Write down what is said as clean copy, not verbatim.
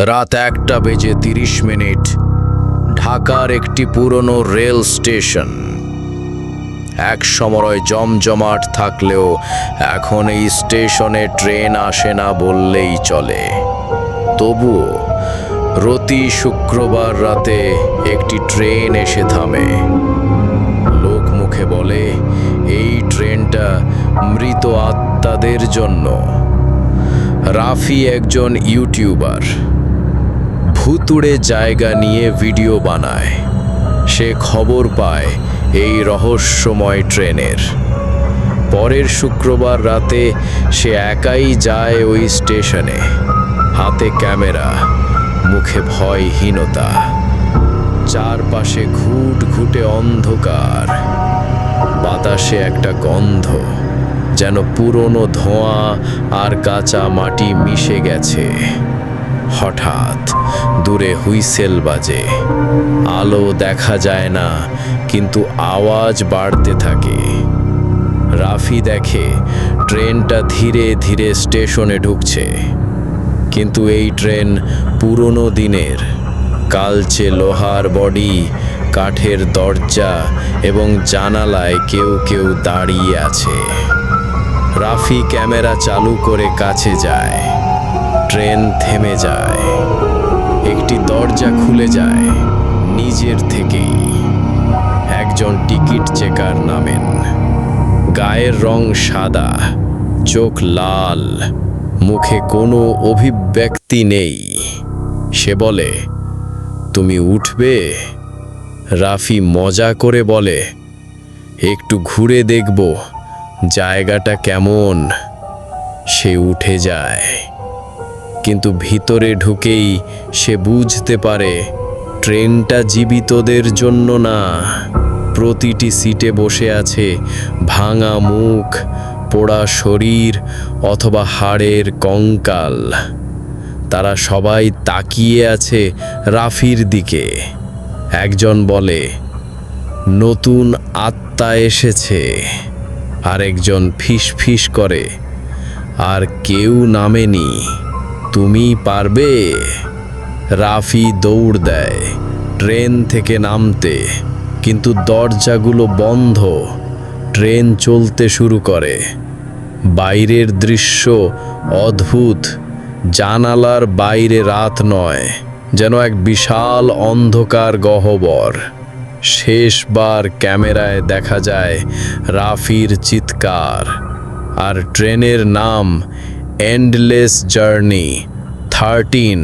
রাত 1:30 ঢাকার একটি পুরনো রেল স্টেশন। এক সময় জমজমাট থাকলেও এখন এই স্টেশনে ট্রেন আসে না বললেই চলে। তবুও প্রতি শুক্রবার রাতে একটি ট্রেন এসে থামে। লোক মুখে বলে এই ট্রেনটা মৃত আত্মাদের জন্য। রাফি একজন ইউটিউবার, ভুতুড়ে জায়গা নিয়ে ভিডিও বানায়। সে খবর পায় এই রহস্যময় ট্রেনের। পরের শুক্রবার রাতে সে একাই যায় ওই স্টেশনে, হাতে ক্যামেরা, মুখে ভয়হীনতা। চারপাশে ঘুটঘুটে অন্ধকার, বাতাসে একটা গন্ধ, যেন পুরনো ধোঁয়া আর কাঁচা মাটি মিশে গেছে। হঠাৎ দূরে হুইসেল বাজে। আলো দেখা যায় না, কিন্তু আওয়াজ বাড়তে থাকে। রাফি দেখে ট্রেনটা ধীরে ধীরে স্টেশনে ঢুকছে, কিন্তু এই ট্রেন পুরনো দিনের। কালচে লোহার বডি, কাঠের দরজা এবং জানালায় কেউ কেউ দাঁড়িয়ে আছে। রাফি ক্যামেরা চালু করে কাছে যায়। ট্রেন থেমে যায়। একটি দরজা খুলে যায় নিজের থেকেই। একজন টিকিট চেকার নামেন। গায়ের রং সাদা, চোখ লাল, মুখে কোনো অভিব্যক্তি নেই। সে বলে, তুমি উঠবে? রাফি মজা করে বলে, একটু ঘুরে দেখব জায়গাটা কেমন। সে উঠে যায়, কিন্তু ভিতরে ঢুকেই সে বুঝতে পারে ট্রেনটা জীবিতদের জন্য না। প্রতিটি সিটে বসে আছে ভাঙা মুখ, পোড়া শরীর অথবা হাড়ের কঙ্কাল। তারা সবাই তাকিয়ে আছে রাফির দিকে। একজন বলে, নতুন আত্মা এসেছে। আরেকজন ফিসফিস করে, আর কেউ নামেনি, তুমি পারবে? রাফি দৌড় দেয় ট্রেন থেকে নামতে, কিন্তু দরজাগুলো বন্ধ। ট্রেন চলতে শুরু করে। বাইরের দৃশ্য অদ্ভুত। জানালার বাইরে রাত নয়, যেন এক বিশাল অন্ধকার গহ্বর। শেষবার ক্যামেরায় দেখা যায় রাফির চিৎকার, আর ট্রেনের নাম এন্ডলেস জার্নি 13।